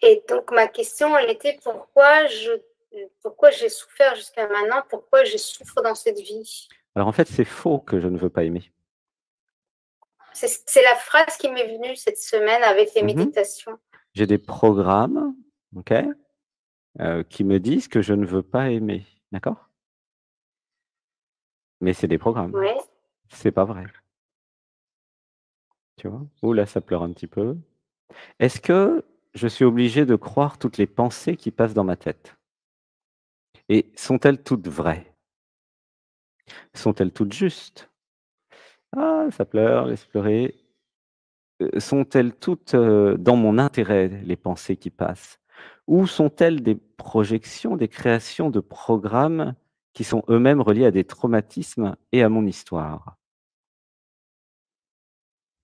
Et donc ma question, elle était pourquoi j'ai souffert jusqu'à maintenant, pourquoi je souffre dans cette vie? Alors en fait, c'est faux que je ne veux pas aimer. C'est la phrase qui m'est venue cette semaine avec les Mmh. méditations. J'ai des programmes, OK, qui me disent que je ne veux pas aimer, d'accord? Mais c'est des programmes, Oui. c'est pas vrai, tu vois? Ouh là, ça pleure un petit peu. Est-ce que je suis obligé de croire toutes les pensées qui passent dans ma tête? Et sont-elles toutes vraies? Sont-elles toutes justes? Ah, ça pleure, laisse pleurer. Sont-elles toutes, dans mon intérêt, les pensées qui passent? Ou sont-elles des projections, des créations de programmes qui sont eux-mêmes reliés à des traumatismes et à mon histoire?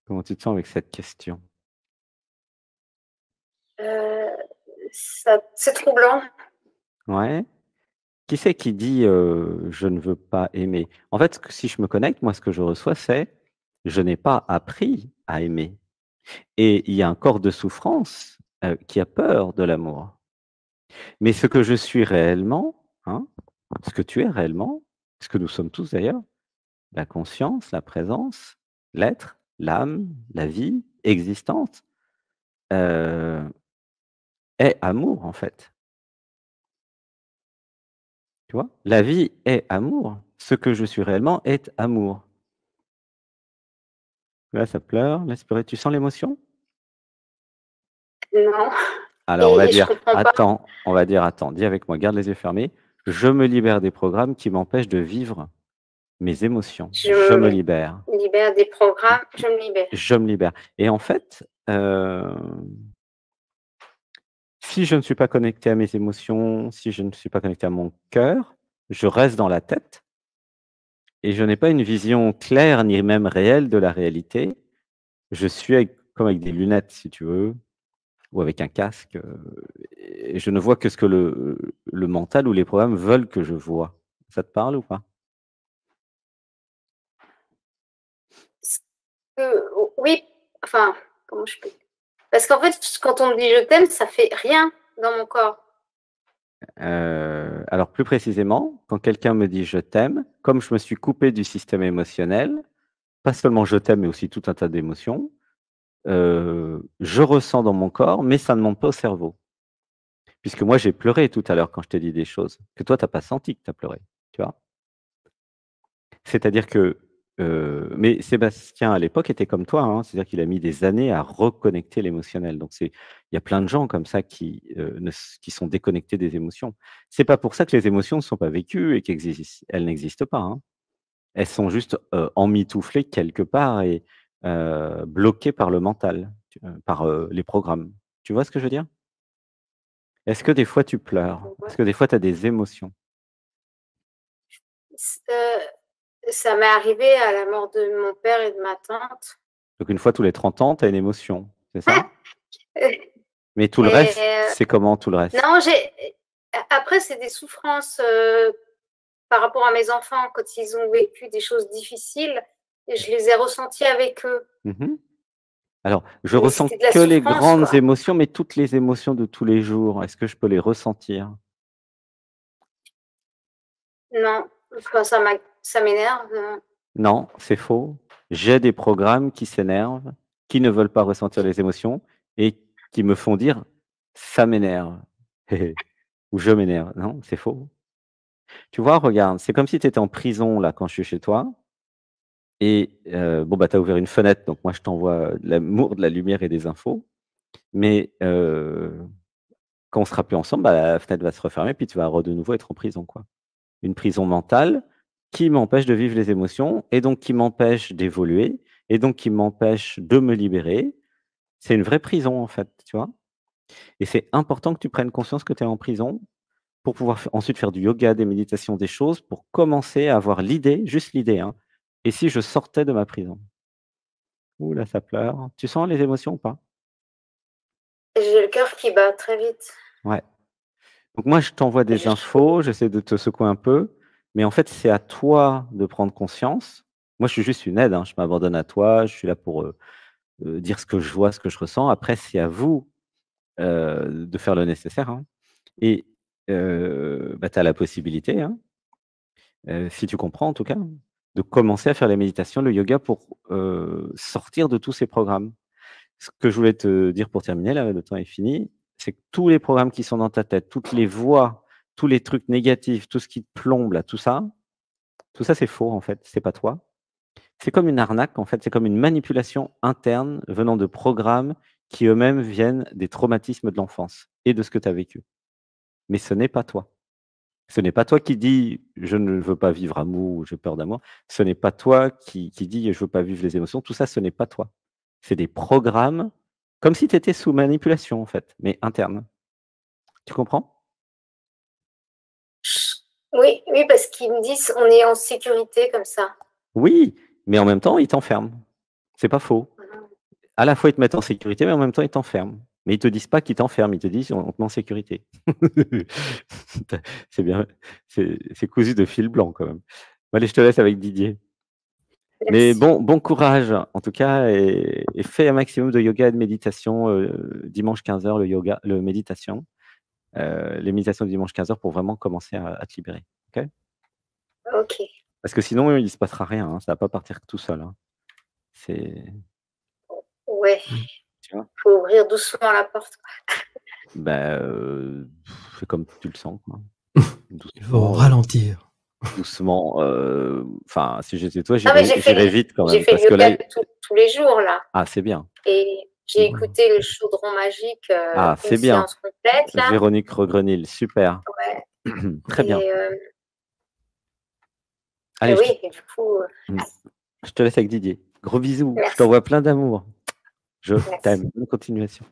Comment tu te sens avec cette question? Heu, Ça c'est troublant. Ouais? Qui c'est qui dit, «Je ne veux pas aimer»? En fait, ce que si je me connecte, moi, ce que je reçois, c'est: «Je n'ai pas appris à aimer» et il y a un corps de souffrance, qui a peur de l'amour. Mais ce que je suis réellement, hein, ce que tu es réellement, ce que nous sommes tous d'ailleurs, la conscience, la présence, l'être, l'âme, la vie existante, heu, est amour, en fait. Tu vois? La vie est amour. Ce que je suis réellement est amour. Là, ça pleure, laisse pleurer. Tu sens l'émotion? Non. Alors on va Et je dire: comprends pas. «Attends», on va dire: «Attends», dis avec moi, garde les yeux fermés. Je me libère des programmes qui m'empêchent de vivre mes émotions. Je Je me me libère. libère des programmes, je me libère. Je me libère et en fait, si je ne suis pas connecté à mes émotions, si je ne suis pas connecté à mon cœur, je reste dans la tête et je n'ai pas une vision claire ni même réelle de la réalité. Je suis comme avec des lunettes, si tu veux, ou avec un casque, et je ne vois que ce que le mental ou les programmes veulent que je vois. Ça te parle ou pas? Ce oui, enfin, comment je peux parce qu'en fait, quand on me dit: «Je t'aime», ça fait rien dans mon corps. Alors plus précisément, quand quelqu'un me dit: «Je t'aime», comme je me suis coupé du système émotionnel, pas seulement «je t'aime», mais aussi tout un tas d'émotions, je ressens dans mon corps, mais ça ne monte pas au cerveau. Puisque moi j'ai pleuré tout à l'heure quand je t'ai dit des choses, que toi tu as pas senti que tu as pleuré, tu vois? C'est-à-dire que, mais Sébastien à l'époque était comme toi, hein, c'est-à-dire qu'il a mis des années à reconnecter l'émotionnel. Donc il y a plein de gens comme ça qui, ne s qui sont déconnectés des émotions. C'est pas pour ça que les émotions ne sont pas vécues et elles n'existent pas, hein. Elles sont juste, emmitouflées quelque part et bloquées par le mental, par, les programmes. Tu vois ce que je veux dire? Est-ce que des fois tu pleures? Ouais. Est-ce que des fois tu as des émotions? Ça m'est arrivé à la mort de mon père et de ma tante. Donc une fois tous les 30 ans, tu as une émotion, c'est ça? Mais tout le Et reste, c'est comment tout le reste? non, après c'est des souffrances, par rapport à mes enfants quand ils ont vécu des choses difficiles et je les ai ressenties avec eux. Mmh. Alors, je Mais ressens c'était de la que les souffrance, grandes quoi. émotions, mais toutes les émotions de tous les jours, est-ce que je peux les ressentir? Non, enfin ça m'énerve, Non, c'est faux. J'ai des programmes qui s'énervent, qui ne veulent pas ressentir les émotions et qui me font dire: «Ça m'énerve» ou «Je m'énerve». Non, c'est faux. Tu vois, regarde, c'est comme si tu étais en prison là quand je suis chez toi et bon, bah, tu as ouvert une fenêtre, donc moi je t'envoie de l'amour, de la lumière et des infos. Mais quand on sera plus ensemble, bah, la fenêtre va se refermer, puis tu vas de nouveau être en prison, quoi. Une prison mentale qui m'empêche de vivre les émotions et donc qui m'empêche d'évoluer et donc qui m'empêche de me libérer. C'est une vraie prison, en fait, tu vois? Et c'est important que tu prennes conscience que tu es en prison pour pouvoir f ensuite faire du yoga, des méditations, des choses pour commencer à avoir l'idée, juste l'idée, hein: «Et si je sortais de ma prison?» Ouh là, ça pleure. Tu sens les émotions ou pas? j'ai le cœur qui bat très vite. Ouais. Donc moi, je t'envoie Et des infos, j'essaie de te secouer un peu, mais en fait, c'est à toi de prendre conscience. Moi, je suis juste une aide, hein, je m'abandonne à toi, je suis là pour, dire ce que je vois, ce que je ressens. Après, c'est à vous de faire le nécessaire, hein. Et bah, tu as la possibilité, hein, si tu comprends en tout cas, de commencer à faire la méditation, le yoga pour, sortir de tous ces programmes. Ce que je voulais te dire pour terminer, là, le temps est fini, c'est que tous les programmes qui sont dans ta tête, toutes les voix, tous les trucs négatifs, tout ce qui te plombe là, tout ça c'est faux en fait, c'est pas toi. C'est comme une arnaque en fait, c'est comme une manipulation interne venant de programmes qui eux-mêmes viennent des traumatismes de l'enfance et de ce que tu as vécu. Mais ce n'est pas toi. Ce n'est pas toi qui dis: «Je ne veux pas vivre amour» ou «J'ai peur d'amour». Ce n'est pas toi qui dis: «Je veux pas vivre les émotions». Tout ça, ce n'est pas toi. C'est des programmes, comme si tu étais sous manipulation, en fait, mais interne. Tu comprends? Oui, oui, parce qu'ils me disent: «On est en sécurité comme ça». Oui, mais en même temps, ils t'enferment. C'est pas faux. Mmh. À la fois, ils te mettent en sécurité, mais en même temps, ils t'enferment. Mais ils te disent pas qu'ils t'enferment, ils te disent: «On te met en sécurité». C'est bien, c'est cousu de fil blanc quand même. Bon, allez, je te laisse avec Didier. Mais Merci. bon courage en tout cas et fais un maximum de yoga et de méditation, dimanche 15h le méditation, les méditations de dimanche 15h pour vraiment commencer à te libérer, OK? OK. Parce que sinon, il se passera rien, hein, ça va pas partir tout seul, hein. C'est Ouais, tu vois? faut ouvrir doucement la porte, quoi. Bah, fais comme tu le sens, quoi. Il faut Doucement, ralentir. doucement, enfin, si j'étais toi, Non, mais j'irais vite quand j'ai même fait parce le que là yoga tous les jours là ah, c'est bien. et j'ai Mmh. écouté le chaudron magique, Ah, une c'est bien. séance complète là. Véronique Regrenil, super. Ouais Très bien. et Allez, oui et du coup, mmh. Je te laisse avec Didier. Gros bisous, je merci, t'envoie plein d'amour. Je merci. t'aime. Bonne continuation.